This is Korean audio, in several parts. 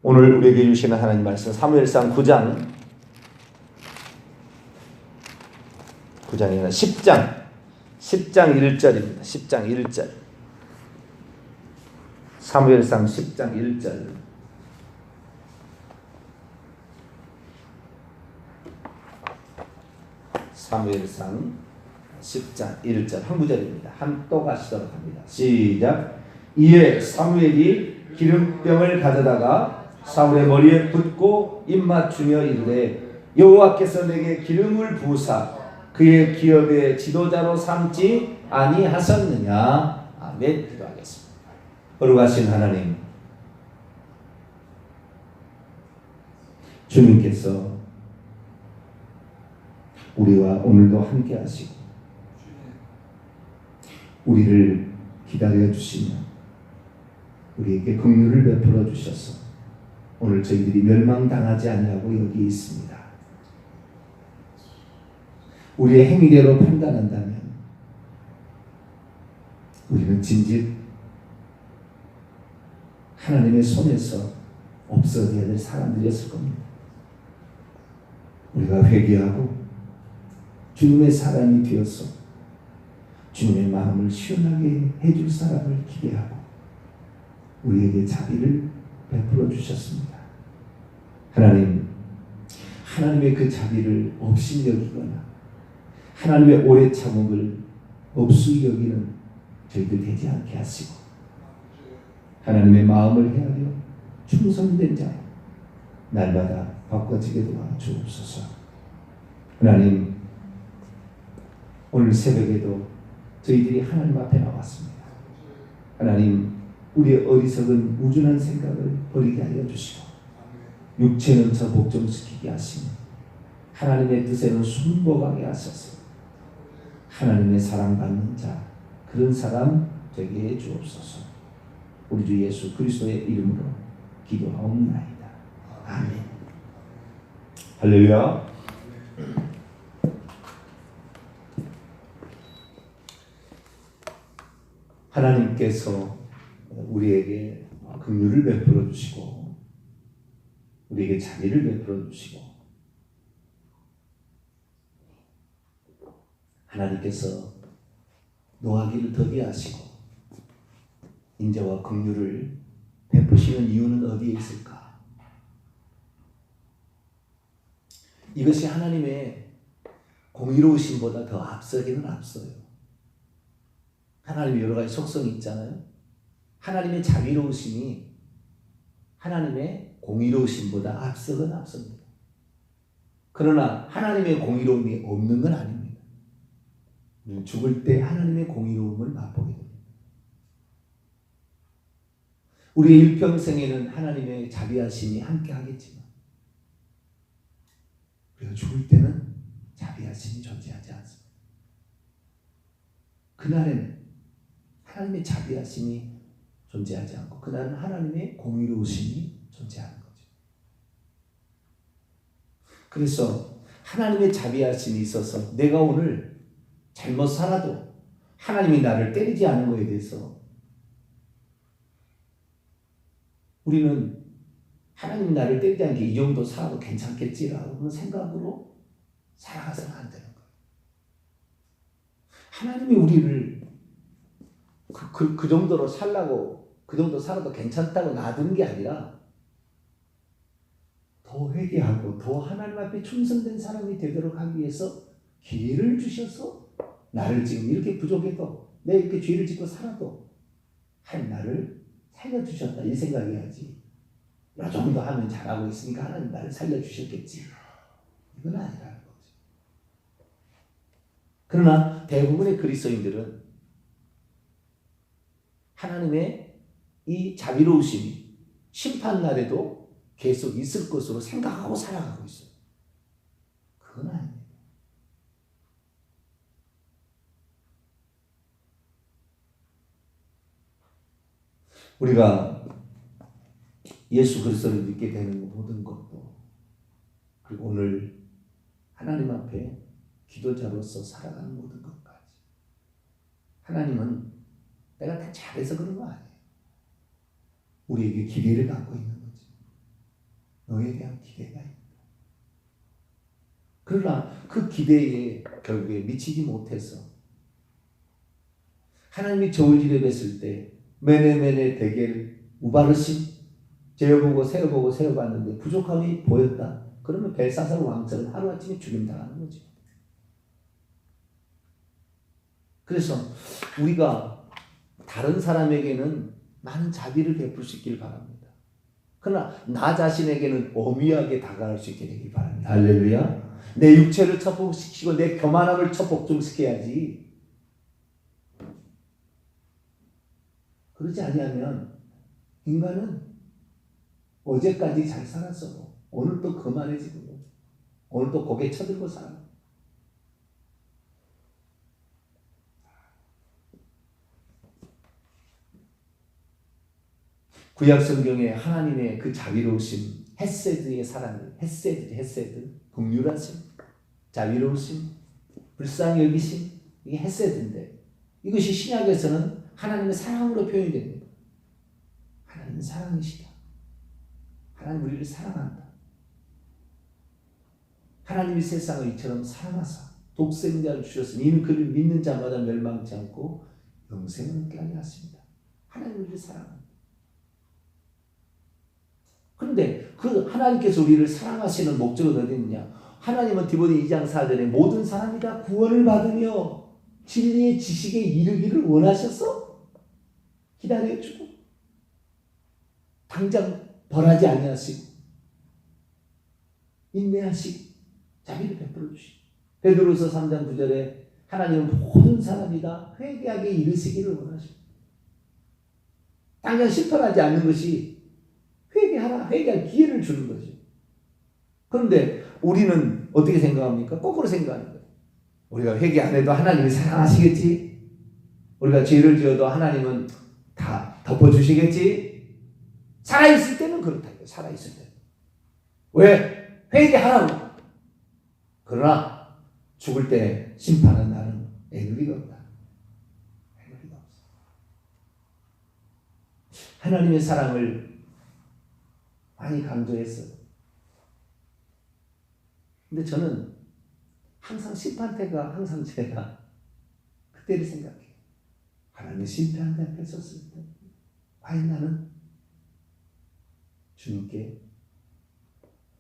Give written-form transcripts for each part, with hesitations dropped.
오늘 우리에게 주시는 하나님 말씀 사무엘상 9장이 아니라 10장 1절입니다. 10장 1절. 사무엘상 10장 1절. 사무엘상 10장 1절 한 구절입니다. 또 가시도록 합니다. 시작. 이에 사무엘이 기름병을 가져다가 사울의 머리에 붓고 입 맞추며 이르되 여호와께서 내게 기름을 부으사 그의 기업의 지도자로 삼지 아니하셨느냐. 아멘. 기도하겠습니다. 거룩하신 하나님, 주님께서 우리와 오늘도 함께 하시고 우리를 기다려 주시며 우리에게 긍휼을 베풀어 주셔서 오늘 저희들이 멸망당하지 아니하고 여기 있습니다. 우리의 행위대로 판단한다면 우리는 진즉 하나님의 손에서 없어져야 될 사람들이었을 겁니다. 우리가 회개하고 주님의 사람이 되어서 주님의 마음을 시원하게 해줄 사람을 기대하고 우리에게 자비를 베풀어 주셨습니다. 하나님의 그 자비를 없이 여기거나 하나님의 오래 참음을 없이 여기는 저희들 되지 않게 하시고 하나님의 마음을 헤아려 충성된 자 날마다 바꿔지게 도와주옵소서. 하나님, 오늘 새벽에도 저희들이 하나님 앞에 나왔습니다. 하나님, 우리의 어리석은 우준한 생각을 버리게 하여 주시고 육체는 저 복종시키게 하시며 하나님의 뜻에는 순복하게 하셔서 하나님의 사랑받는 자 그런 사람 되게 해 주옵소서. 우리 주 예수 그리스도의 이름으로 기도하옵나이다. 아멘. 할렐루야. 하나님께서 우리에게 긍휼을 베풀어 주시고 우리에게 자비를 베풀어 주시고 하나님께서 노하기를 더디 하시고 인자와 긍휼을 베푸시는 이유는 어디에 있을까? 이것이 하나님의 공의로우심보다 더 앞서기는 앞서요. 하나님의 여러 가지 속성이 있잖아요. 하나님의 자비로우심이 하나님의 공의로우심보다 앞서건 앞섭니다. 그러나 하나님의 공의로움이 없는 건 아닙니다. 죽을 때 하나님의 공의로움을 맛보게 됩니다. 우리의 일평생에는 하나님의 자비하심이 함께 하겠지만 우리가 죽을 때는 자비하심이 존재하지 않습니다. 그날에는 하나님의 자비하심이 존재하지 않고 그날은 하나님의 공의로우심이 존재하는 거죠. 그래서 하나님의 자비하심이 있어서 내가 오늘 잘못 살아도 하나님이 나를 때리지 않은 것에 대해서 우리는 하나님이 나를 때리지 않게 이 정도 살아도 괜찮겠지라는 생각으로 살아가서는 안 되는 거예요. 하나님이 우리를 그 정도로 살라고 그 정도 살아도 괜찮다고 놔둔 게 아니라 더 회개하고 더 하나님 앞에 충성된 사람이 되도록 하기 위해서 기회를 주셔서 나를 지금 이렇게 부족해도 내가 이렇게 죄를 짓고 살아도 하나님 나를 살려주셨다 이 생각해야지. 이 정도 하면 잘하고 있으니까 하나님 나를 살려주셨겠지. 이건 아니라는 거죠. 그러나 대부분의 그리스도인들은 하나님의 이 자비로우심이 심판날에도 계속 있을 것으로 생각하고 살아가고 있어요. 그건 아닙니다. 우리가 예수 그리스도를 믿게 되는 모든 것도 그리고 오늘 하나님 앞에 기도자로서 살아가는 모든 것까지 하나님은 내가 다 잘해서 그런 거 아니에요. 우리에게 기대를 갖고 있는 거지. 너에 대한 기대가 있다. 그러나 그 기대에 결국에 미치지 못해서 하나님이 저울질에 뵀을 때 메네메네 데겔 우바르심 재어보고 세어보고 세어봤는데 부족함이 보였다. 그러면 벨사살 왕처럼 하루아침에 죽임당하는 거죠. 그래서 우리가 다른 사람에게는 많은 자비를 베풀 수 있길 바랍니다. 그러나 나 자신에게는 엄하게 다가갈 수 있게 되길 바랍니다. 할렐루야. 내 육체를 첩복시키고 내 교만함을 첩복종시켜야지. 그러지 아니하면 인간은 어제까지 잘 살았어도 오늘 또 거만해지고 오늘 또 고개 쳐들고 살아. 구약 성경에 하나님의 그 자비로우심, 헤세드의 사랑, 헤세드, 긍휼하심, 자비로우심, 불쌍히 여기심, 이게 헤세드인데 이것이 신약에서는 하나님의 사랑으로 표현이 됩니다. 하나님은 사랑이시다. 하나님 우리를 사랑한다. 하나님이 세상을 이처럼 사랑하사 독생자를 주셨으니 이는 그를 믿는 자마다 멸망치 않고 영생을 얻게 하려 하십니다. 하나님 우리를 사랑합니다. 그런데 그 하나님께서 우리를 사랑하시는 목적은 어디 있느냐? 하나님은 디모데 2장 4절에 모든 사람이 다 구원을 받으며 진리의 지식에 이르기를 원하셔서 기다려주고 당장 벌하지 아니하시고 인내하시고 자비를 베풀어 주시고 베드로서 3장 9절에 하나님은 모든 사람이 다 회개하게 이르시기를 원하십니다. 당장 실패하지 않는 것이 회개할 기회를 주는 거죠. 그런데 우리는 어떻게 생각합니까? 거꾸로 생각하는 거예요. 우리가 회개 안 해도 하나님이 사랑하시겠지? 우리가 죄를 지어도 하나님은 다 덮어주시겠지? 살아있을 때는 그렇다고요. 살아있을 때는. 왜? 회개하라고. 그러나 죽을 때 심판은 나는 애누리가 없다. 애누리가 없어. 하나님의 사랑을 많이 강조했어요. 근데 저는 항상 심판 때가 항상 제가 그때를 생각해요. 하나님의 심판대 앞에 섰을 때 과연 나는 주님께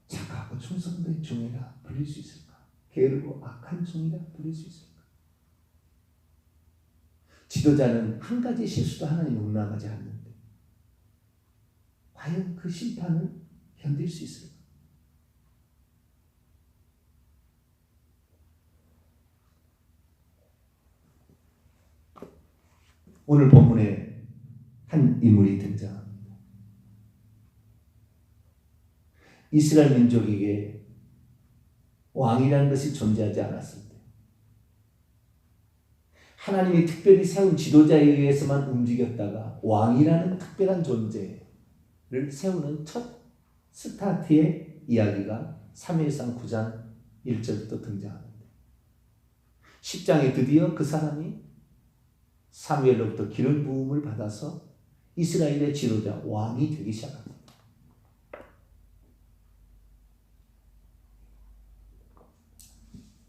착하고 충성된 종이라 불릴 수 있을까? 게으르고 악한 종이라 불릴 수 있을까? 지도자는 한 가지 실수도 하나님 용납하지 않는데 과연 그 심판을 견딜 수 있을까? 오늘 본문에 한 인물이 등장합니다. 이스라엘 민족에게 왕이라는 것이 존재하지 않았을 때 하나님이 특별히 세운 지도자에 의해서만 움직였다가 왕이라는 특별한 존재를 세우는 첫 스타트의 이야기가 사무엘상 9장 1절부터 등장하는데 10장에 드디어 그 사람이 사무엘로부터 기름 부음을 받아서 이스라엘의 지도자 왕이 되기 시작합니다.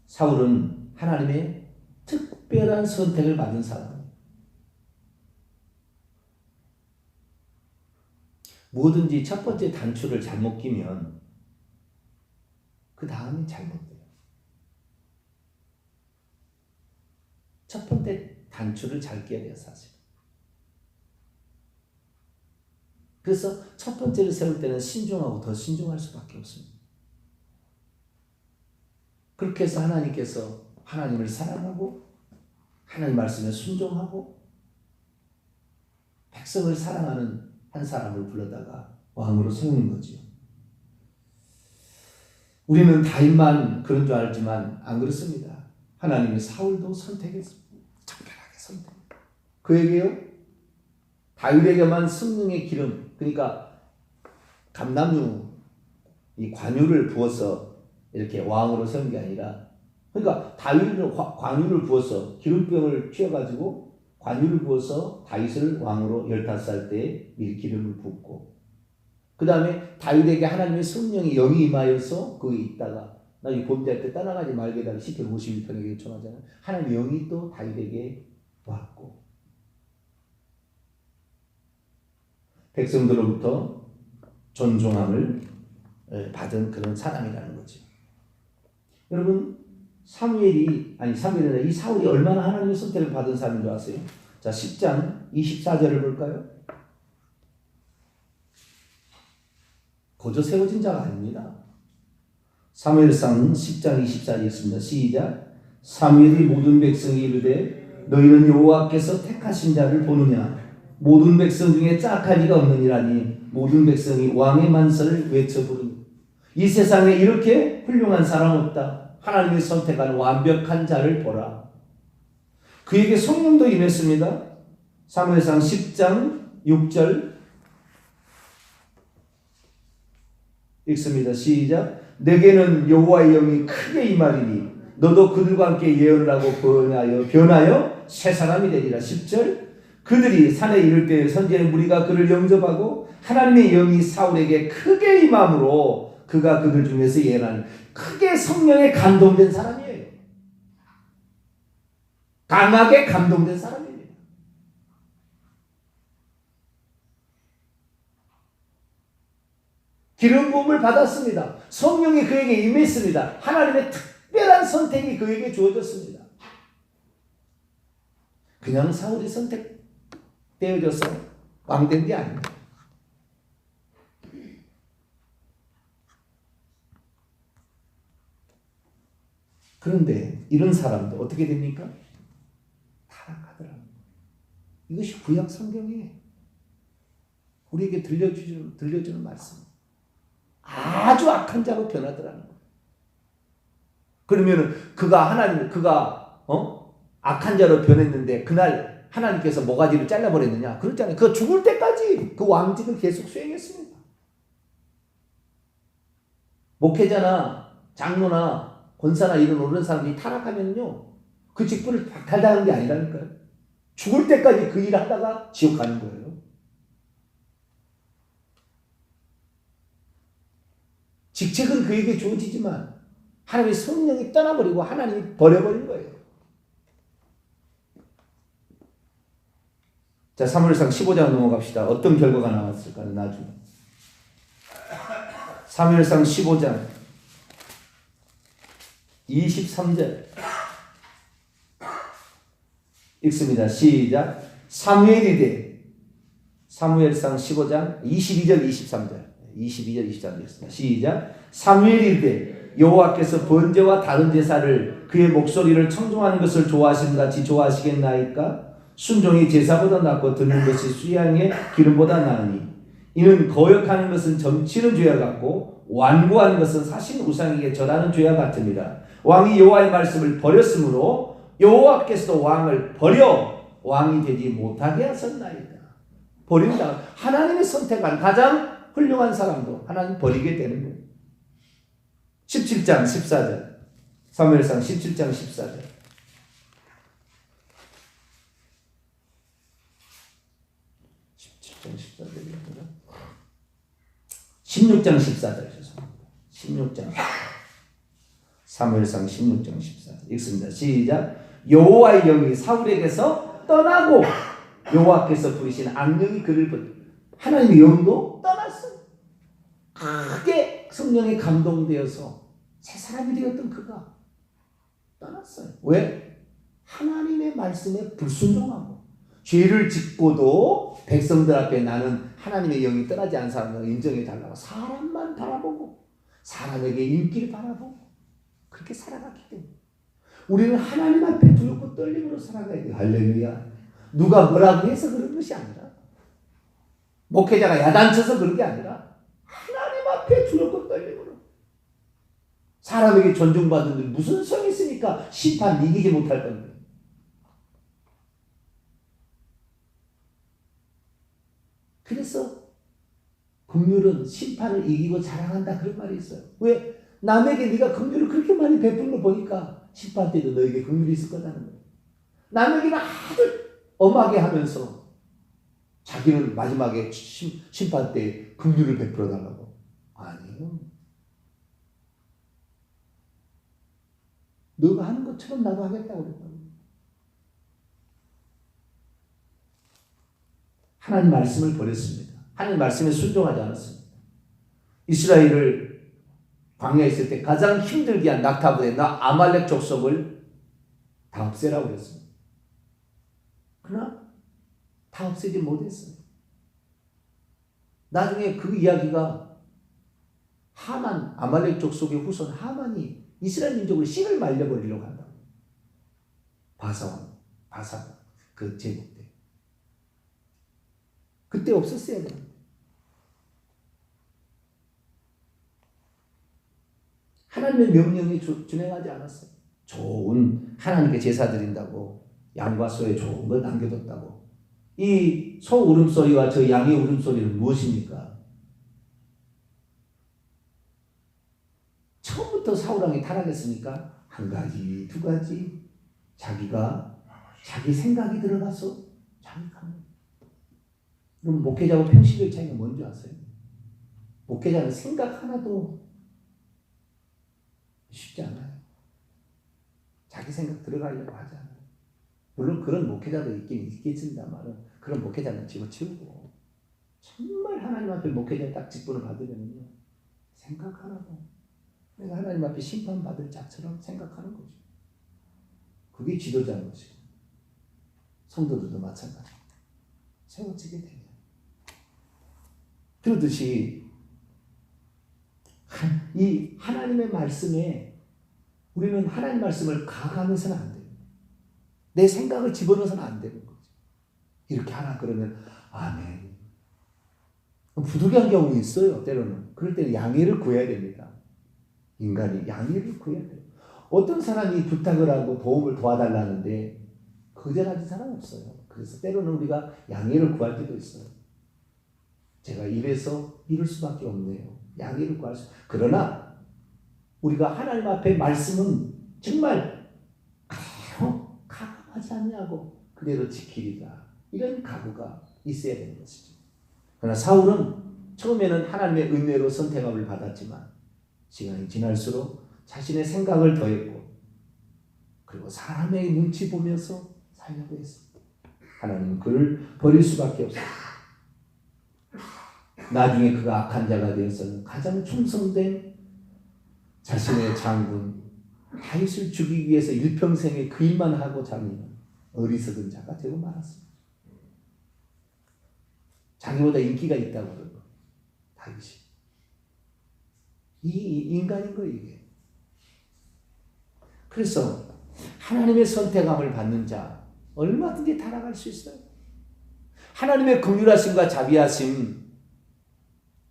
사울은 하나님의 특별한 선택을 받은 사람입니다. 뭐든지 첫 번째 단추를 잘못 끼면 그 다음이 잘못돼요. 첫 번째 단추를 잘 끼야 돼요, 사실. 그래서 첫 번째를 세울 때는 신중하고 더 신중할 수밖에 없습니다. 그렇게 해서 하나님께서 하나님을 사랑하고 하나님 말씀에 순종하고 백성을 사랑하는 한 사람을 불러다가 왕으로 세우는 거지요. 우리는 다윗만 그런 줄 알지만 안 그렇습니다. 하나님이 사울도 선택했습니다. 특별하게 선택. 그에게요 다윗에게만 성령의 기름, 그러니까 감람유 이 관유를 부어서 이렇게 왕으로 세운 게 아니라, 그러니까 다윗을 관유를 부어서 기름병을 쥐어가지고 관유를 부어서 다윗을 왕으로 15살 때에 미리 기름을 붓고 그 다음에 다윗에게 하나님의 성령이 영이 임하여서 거기 있다가 나중에 범죄할 때 떠나가지 말게 달라 시편 51편에 요청하잖아요. 하나님의 영이 또 다윗에게 왔고 백성들로부터 존중함을 받은 그런 사람이라는 거죠. 여러분 사무엘이 이 사울이 얼마나 하나님의 선택을 받은 사람인 줄 아세요? 자 10장 24절을 볼까요? 거저 세워진 자가 아닙니다. 사무엘상 10장 24절이 있습니다. 시작. 사무엘이 모든 백성이 이르되 너희는 여호와께서 택하신 자를 보느냐 모든 백성 중에 짝할 이가 없느니라니 모든 백성이 왕의 만세를 외쳐 부르니 이 세상에 이렇게 훌륭한 사람 없다. 하나님이 선택한 완벽한 자를 보라. 그에게 성령도 임했습니다. 사무엘상 10장 6절 읽습니다. 시작. 내게는 여호와의 영이 크게 임하리니 너도 그들과 함께 예언을 하고 변하여 새 사람이 되리라. 10절. 그들이 산에 이를 때 선지의 무리가 그를 영접하고 하나님의 영이 사울에게 크게 임함으로 그가 그들 중에서 예언하는 크게 성령에 감동된 사람이에요. 강하게 감동된 사람입니다. 기름 부음을 받았습니다. 성령이 그에게 임했습니다. 하나님의 특별한 선택이 그에게 주어졌습니다. 그냥 사울이 선택되어져서 왕된 게 아닙니다. 그런데 이런 사람도 어떻게 됩니까? 타락하더라고요. 이것이 구약 성경에 우리에게 들려주는 말씀. 아주 악한 자로 변하더라는 거예요. 그러면은 그가 악한 자로 변했는데 그날 하나님께서 모가지를 잘라버렸느냐? 그렇잖아요. 그 죽을 때까지 그 왕직을 계속 수행했습니다. 목회자나 장로나 권사나 이런 오른 사람들이 타락하면요, 그 직분을 박탈당하는 게 아니라니까요. 죽을 때까지 그 일을 하다가 지옥 가는 거예요. 직책은 그에게 주어지지만 하나님의 성령이 떠나버리고 하나님이 버려버린 거예요. 자, 사무엘상 15장 넘어갑시다. 어떤 결과가 나왔을까요? 나중에. 사무엘상 15장 23절 읽습니다. 시작. 사무엘상 15장 22절 23절 23절 읽습니다. 시작. 사무엘이 이르되 여호와께서 번제와 다른 제사를 그의 목소리를 청종하는 것을 좋아하시는 같이 좋아하시겠나이까? 순종이 제사보다 낫고 듣는 것이 수양의 기름보다 나으니 이는 거역하는 것은 점치는 죄와 같고 완고하는 것은 사신 우상에게 절하는 죄와 같습니다. 왕이 여호와의 말씀을 버렸으므로 여호와께서도 왕을 버려 왕이 되지 못하게 하셨나이다. 버린다. 하나님이 선택한 가장 훌륭한 사람도 하나님 버리게 되는 거예요. 17장 14절 사무엘상 17장 14절 17장 14절입니다. 16장 14절 죄송합니다. 16장 사무엘상 16장 14절 읽습니다. 시작. 여호와의 영이 사울에게서 떠나고 여호와께서 부리신 악령이 그를 하나님의 영도 떠났어요. 크게 성령에 감동되어서 새 사람이 되었던 그가 떠났어요. 왜? 하나님의 말씀에 불순종하고 죄를 짓고도 백성들 앞에 나는 하나님의 영이 떠나지 않은 사람을 인정해달라고 사람만 바라보고 사람에게 인기를 바라보고 그렇게 살아갔기 때문에 우리는 하나님 앞에 두렵고 떨림으로 살아가야 돼요. 할렐루야. 누가 뭐라고 해서 그런 것이 아니라 목회자가 야단쳐서 그런 게 아니라 하나님 앞에 두렵고 떨림으로 사람에게 존중받는데 무슨 성이 있으니까 심판 이기지 못할 건데. 그래서 긍휼은 심판을 이기고 자랑한다 그런 말이 있어요. 왜? 남에게 네가 긍휼을 그렇게 많이 베푸는 거 보니까 심판 때도 너에게 긍휼이 있을 거라는 거예요. 남에게는 아주 엄하게 하면서 자기는 마지막에 심판 때 긍휼을 베풀어 달라고. 아니요. 너가 하는 것처럼 나도 하겠다고 그랬다고. 하나님 말씀을 버렸습니다. 하나님 말씀에 순종하지 않았습니다. 이스라엘을 광야에 있을 때 가장 힘들게 한 낙타부대 아말렉 족속을 다 없애라고 그랬습니다. 그러나 다 없애지 못했어요. 나중에 그 이야기가 하만, 아말렉 족속의 후손 하만이 이스라엘 민족을 씨를 말려버리려고 한다고. 바사왕, 그 제국 때. 그때 없었어야 됩니다. 하나님의 명령에 준행하지 않았어요. 좋은 하나님께 제사 드린다고 양과 소에 좋은 걸 남겨뒀다고. 이 소 울음소리와 저 양의 울음소리는 무엇입니까? 처음부터 사울왕이 타락했으니까 한 가지, 두 가지 자기 생각이 들어가서 자극하는. 그럼 목회자와 평신도의 차이가 뭔지 아세요? 목회자는 생각 하나도 쉽지 않아요. 자기 생각 들어가려고 하지 않아요. 물론 그런 목회자도 있긴 있겠습니다만 그런 목회자는 집어치우고 정말 하나님 앞에 목회자 딱 직분을 받으면요 생각 하나도 내가 하나님 앞에 심판받을 자처럼 생각하는 거죠. 그게 지도자인 것이고 성도들도 마찬가지. 세워지게 되면 그러듯이 이 하나님의 말씀에 우리는 하나님 말씀을 가감해서는 안 돼요. 내 생각을 집어넣어서는 안 되는 거죠. 이렇게 하나 그러면 아멘. 부득이한 경우 있어요. 때로는. 그럴 때는 양해를 구해야 됩니다. 인간이 양해를 구해야 돼요. 어떤 사람이 부탁을 하고 도움을 도와달라는데 거절하는 사람 없어요. 그래서 때로는 우리가 양해를 구할 때도 있어요. 제가 이래서 이럴 수밖에 없네요. 양해를 구할 수. 그러나 우리가 하나님 앞에 말씀은 정말 가감하지 않냐고 그대로 지키리라. 이런 각오가 있어야 되는 것이죠. 그러나 사울은 처음에는 하나님의 은혜로 선택함을 받았지만 시간이 지날수록 자신의 생각을 더했고 그리고 사람의 눈치 보면서 살려고 했습니다. 하나님은 그를 버릴 수밖에 없습니다. 나중에 그가 악한 자가 되어서는 가장 충성된 자신의 장군 다윗을 죽이기 위해서 일평생에 그 일만 하고 자는 어리석은 자가 되고 말았습니다. 자기보다 인기가 있다고 그러고 다윗이 이 인간인 거예요 이게. 그래서 하나님의 선택함을 받는 자 얼마든지 타락할 수 있어요. 하나님의 긍휼하심과 자비하심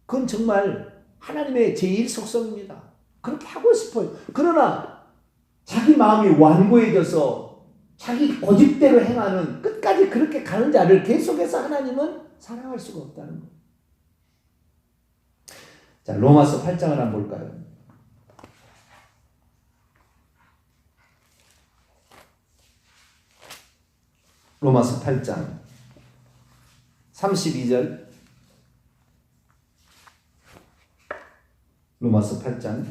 그건 정말 하나님의 제1 속성입니다. 그렇게 하고 싶어요. 그러나 자기 마음이 완고해져서 자기 고집대로 행하는 끝까지 그렇게 가는 자를 계속해서 하나님은 사랑할 수가 없다는 거예요. 자, 로마서 8장을 한번 볼까요? 로마서 8장 32절 로마서 8장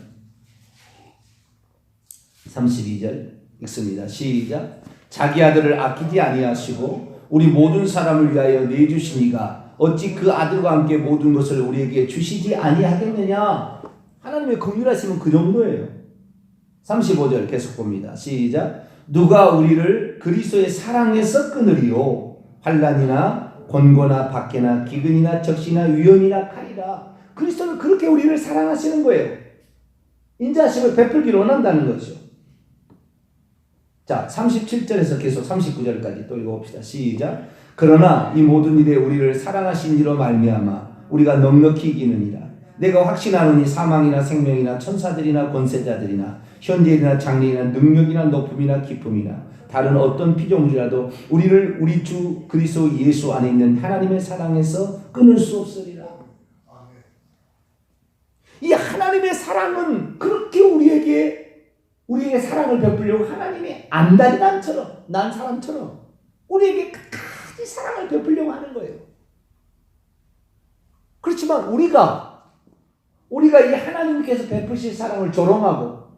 32절 읽습니다. 시작. 자기 아들을 아끼지 아니하시고 우리 모든 사람을 위하여 내주시니가 어찌 그 아들과 함께 모든 것을 우리에게 주시지 아니하겠느냐. 하나님의 긍휼하심은 그 정도예요. 35절 계속 봅니다. 시작. 누가 우리를 그리스도의 사랑에서 끊으리요. 환난이나 곤고나 박해나 기근이나 적시나 위험이나 칼이라. 그리스도는 그렇게 우리를 사랑하시는 거예요. 인자하심을 베풀기를 원한다는 거죠. 자, 37절에서 계속 39절까지 또 읽어봅시다. 시작. 그러나 이 모든 일에 우리를 사랑하신 이로 말미암아 우리가 넉넉히 이기느니라. 내가 확신하노니 사망이나 생명이나 천사들이나 권세자들이나 현재이나 장래이나 능력이나 높음이나 깊음이나 다른 어떤 피조물이라도 우리를 우리 주 그리스도 예수 안에 있는 하나님의 사랑에서 끊을 수 없으리라. 이 하나님의 사랑은 그렇게 우리에게 사랑을 베풀려고 하나님이 안달이 난 사람처럼 우리에게 끝까지 사랑을 베풀려고 하는 거예요. 그렇지만 우리가 이 하나님께서 베푸실 사랑을 조롱하고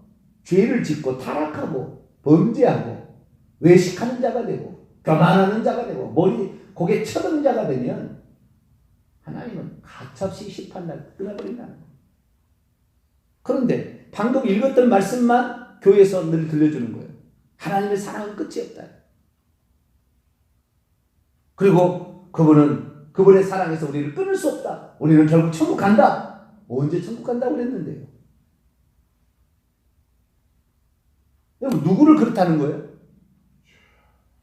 죄를 짓고 타락하고 범죄하고 외식하는 자가 되고 교만하는 자가 되고 고개 쳐드는 자가 되면 하나님은 가차없이 심판날 끊어버린다는 거예요. 그런데 방금 읽었던 말씀만 교회에서 늘 들려주는 거예요. 하나님의 사랑은 끝이 없다. 그리고 그분의 사랑에서 우리를 끊을 수 없다. 우리는 결국 천국 간다. 언제 천국 간다고 그랬는데요. 여러분, 누구를 그렇다는 거예요?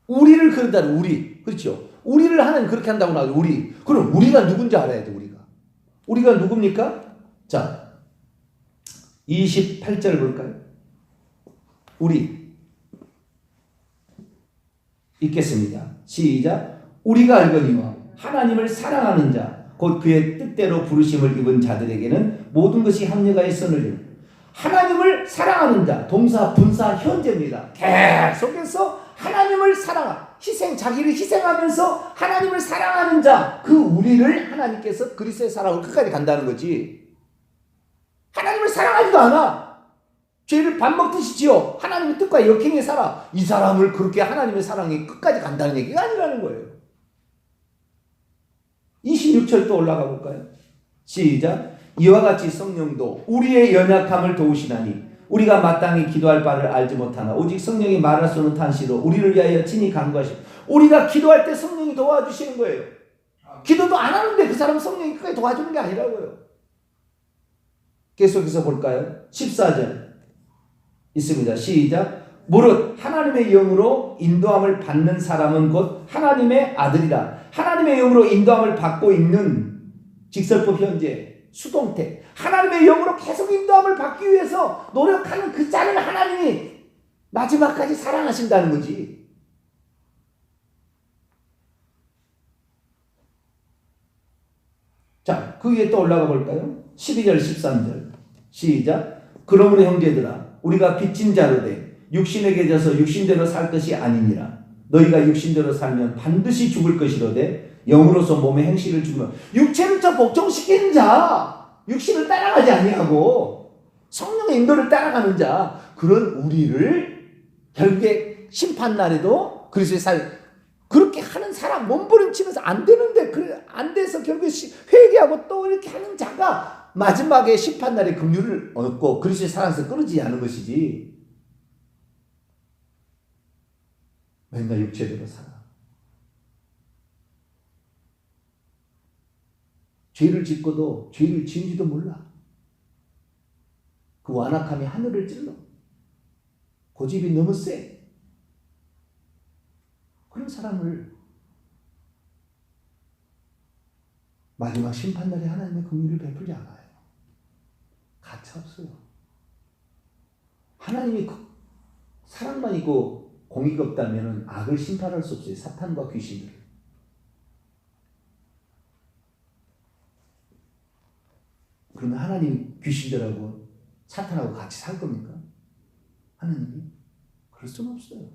우리를 그렇다는, 우리. 그렇죠? 우리를 하나님 그렇게 한다고 나와요. 우리. 그럼 우리가 누군지 알아야 돼. 우리가 누굽니까? 자, 28절 볼까요? 우리 읽겠습니다. 시작. 우리가 알거니와 하나님을 사랑하는 자 곧 그의 뜻대로 부르심을 입은 자들에게는 모든 것이 합력하여 선을 하나님을 사랑하는 자, 동사, 분사, 현재입니다. 계속해서 하나님을 자기를 희생하면서 하나님을 사랑하는 자, 그 우리를 하나님께서 그리스도의 사랑으로 끝까지 간다는 거지. 하나님을 사랑하지도 않아. 죄를 밥 먹듯이 지어 하나님의 뜻과 역행에 살아. 이 사람을 그렇게 하나님의 사랑이 끝까지 간다는 얘기가 아니라는 거예요. 26절 또 올라가 볼까요? 시작. 이와 같이 성령도 우리의 연약함을 도우시나니 우리가 마땅히 기도할 바를 알지 못하나 오직 성령이 말할 수 없는 탄식으로 우리를 위하여 친히 간구하시고, 우리가 기도할 때 성령이 도와주시는 거예요. 기도도 안 하는데 그 사람 성령이 끝까지 도와주는 게 아니라고요. 계속해서 볼까요? 14절 있습니다. 시작. 무릇 하나님의 영으로 인도함을 받는 사람은 곧 하나님의 아들이라. 하나님의 영으로 인도함을 받고 있는 직설법 현재 수동태, 하나님의 영으로 계속 인도함을 받기 위해서 노력하는 그 자를 하나님이 마지막까지 사랑하신다는 거지. 자, 그 위에 또 올라가 볼까요? 12절 13절 시작. 그러므로 형제들아 우리가 빚진 자로 돼 육신에게 져서 육신대로 살 것이 아니니라. 너희가 육신대로 살면 반드시 죽을 것이로되 영으로서 몸의 행실을 죽으면, 육체를 복종시키는 자, 육신을 따라가지 아니하고 성령의 인도를 따라가는 자, 그런 우리를 결국에 심판날에도 그리스도의 그렇게 하는 사람, 몸부림치면서 안 되는데 안 돼서 결국에 회개하고 또 이렇게 하는 자가 마지막에 심판날에 긍휼을 얻고 그리스도의 사랑에서 끊어지지 않은 것이지. 맨날 육체대로 살아. 죄를 짓고도 죄를 지은지도 몰라. 그 완악함이 하늘을 찔러. 고집이 너무 세. 그런 사람을 마지막 심판날에 하나님의 긍휼을 베풀지 않아요. 가차 없어요. 하나님이 사랑만 있고 공의가 없다면 악을 심판할 수 없어요. 사탄과 귀신들을. 그러면 하나님이 귀신들하고 사탄하고 같이 살 겁니까? 하나님이? 그럴 수는 없어요.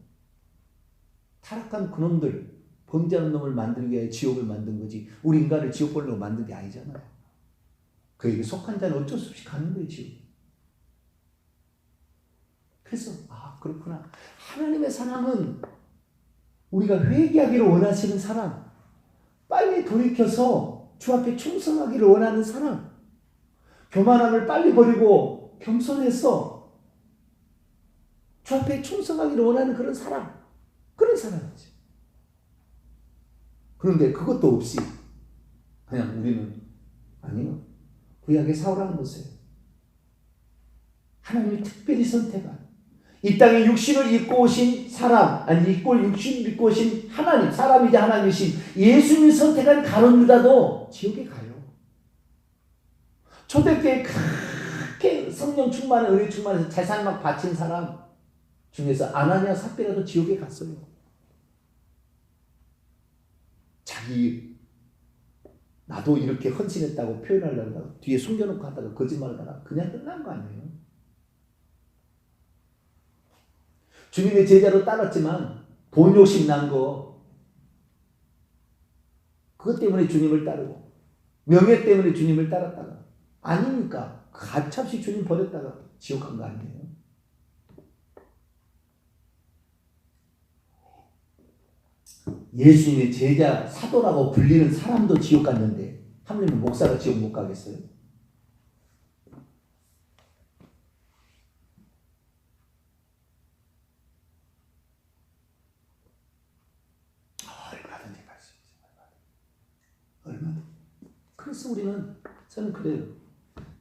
타락한 그놈들, 범죄하는 놈을 만들기 위해 지옥을 만든 거지 우리 인간을 지옥 보려고 만든 게 아니잖아요. 그에게 속한 자는 어쩔 수 없이 가는 거예요, 지옥. 그래서 그렇구나. 하나님의 사랑은 우리가 회개하기를 원하시는 사랑, 빨리 돌이켜서 주 앞에 충성하기를 원하는 사랑, 교만함을 빨리 버리고 겸손해서 주 앞에 충성하기를 원하는 그런 사랑, 그런 사랑이지. 그런데 그것도 없이 그냥 우리는 아니요, 구약의 사울하는 것이에요. 하나님이 특별히 선택한 이 땅에 육신을 입고 오신 사람, 육신을 입고 오신 하나님, 사람이자 하나님이신 예수님이 선택한 가룟 유다도 지옥에 가요. 초대교회에 그렇게 성령 충만한 은혜 충만해서 재산 막 바친 사람 중에서 아나니아 삽비라도 지옥에 갔어요. 나도 이렇게 헌신했다고 표현하려다가 뒤에 숨겨놓고 하다가 거짓말을 하다가 그냥 끝난 거 아니에요. 주님의 제자로 따랐지만 돈 욕심 난 거, 그것 때문에 주님을 따르고 명예 때문에 주님을 따랐다가 아닙니까? 가차없이 주님 버렸다가 지옥 간 거 아니에요? 예수님의 제자 사도라고 불리는 사람도 지옥 갔는데 하물며 목사가 지옥 못 가겠어요? 얼마든지 갈 수 있어요. 얼마든지. 그래서 저는 그래요.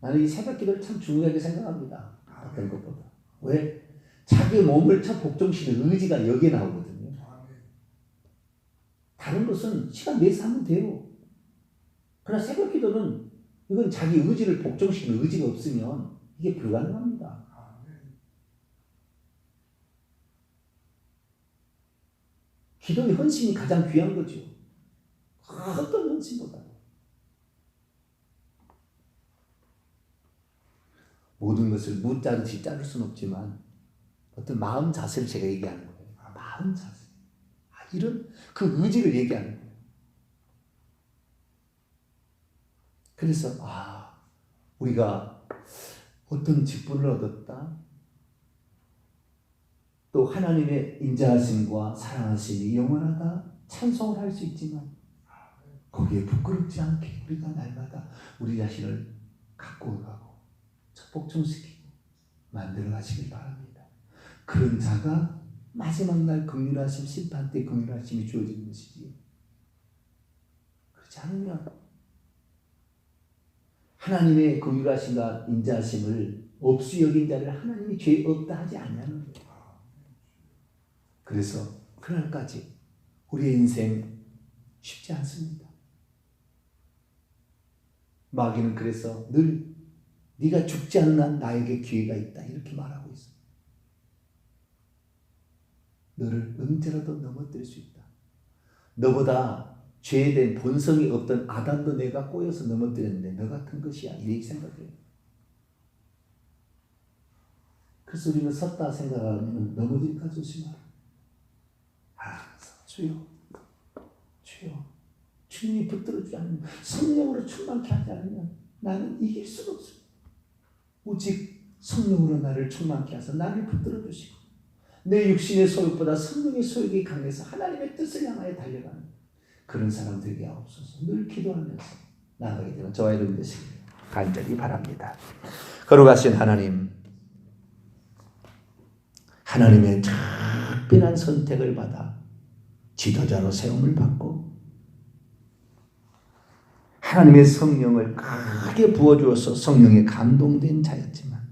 나는 이 새벽 기도를 참 중요하게 생각합니다. 어떤 것보다. 왜? 자기 몸을 참 복종시키는 의지가 여기에 나오거든요. 다른 것은 시간 내서 하면 돼요. 그러나 새벽 기도는 이건 자기 의지를 복종시키는 의지가 없으면 이게 불가능합니다. 기도의 헌신이 가장 귀한 거죠. 어떤 헌신보다. 모든 것을 무자르듯이 자를 수는 없지만 어떤 마음 자세를 제가 얘기하는 거예요. 마음 자세. 이런 그 의지를 얘기하는 거예요. 그래서 우리가 어떤 직분을 얻었다. 또 하나님의 인자하심과 사랑하심이 영원하다 찬송을 할 수 있지만 거기에 부끄럽지 않게 우리가 날마다 우리 자신을 갖고 가고 복종시키고 만들어 가시길 바랍니다. 그런 자가 마지막 날 긍휼하심, 심판 때 긍휼하심이 주어지는 것이지. 그렇지 않으면 하나님의 긍휼하심과 인자하심을 없이 여긴 자를 하나님이 죄 없다 하지 않냐는 거예요. 그래서 그날까지 우리의 인생 쉽지 않습니다. 마귀는 그래서 늘 네가 죽지 않는 한 나에게 기회가 있다 이렇게 말하고 있어요. 너를 언제라도 넘어뜨릴 수 있다. 너보다 죄된 본성이 없던 아담도 내가 꼬여서 넘어뜨렸는데 너 같은 것이야 이렇게 생각해요. 그래서 우리는 섰다 생각하면 넘어질까 조심하라. 주여 주님이 붙들어주지 않으면 성령으로 충만케 하지 않으면 나는 이길 수가 없습니다. 오직 성령으로 나를 충만케 하셔서 나를 붙들어주시고 내 육신의 소욕보다 성령의 소욕이 강해서 하나님의 뜻을 향하여 달려가는 그런 사람 되게 하옵소서. 늘 기도하면서 나아가게 되는 저와 여러분 되시길 간절히 바랍니다. 거룩하신 하나님의 특별한 선택을 받아 지도자로 세움을 받고 하나님의 성령을 크게 부어주어서 성령에 감동된 자였지만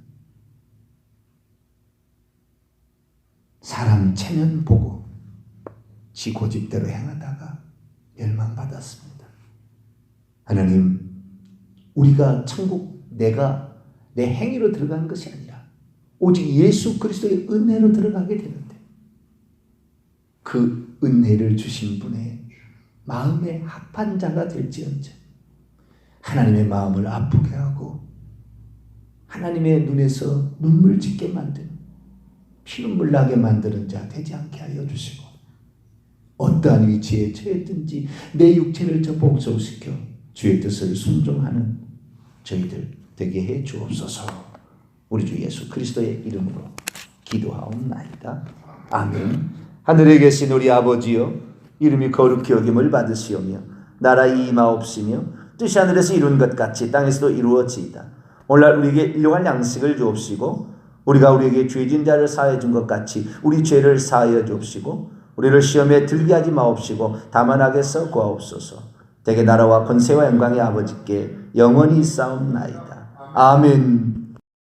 사람 체면 보고 지 고집대로 행하다가 멸망받았습니다. 하나님, 우리가 천국 내가 내 행위로 들어가는 것이 아니라 오직 예수 그리스도의 은혜로 들어가게 되는데 그 은혜를 주신 분의 마음에 합한 자가 될지언정 하나님의 마음을 아프게 하고 하나님의 눈에서 눈물 짓게 만드는 피눈물 나게 만드는 자 되지 않게 하여 주시고 어떠한 위치에 처했든지 내 육체를 복종시켜 주의 뜻을 순종하는 저희들 되게 해 주옵소서. 우리 주 예수 그리스도의 이름으로 기도하옵나이다. 아멘. 하늘에 계신 우리 아버지여, 이름이 거룩히 여김을 받으시오며 나라의 임하옵시며 뜻이 하늘에서 이룬 것 같이 땅에서도 이루어지이다. 오늘날 우리에게 일용할 양식을 주옵시고 우리가 우리에게 죄진 자를 사하여 준 것 같이 우리 죄를 사하여 주옵시고 우리를 시험에 들게 하지 마옵시고 다만 악에서 구하옵소서. 대개 나라와 권세와 영광의 아버지께 영원히 있사옵나이다. 아멘.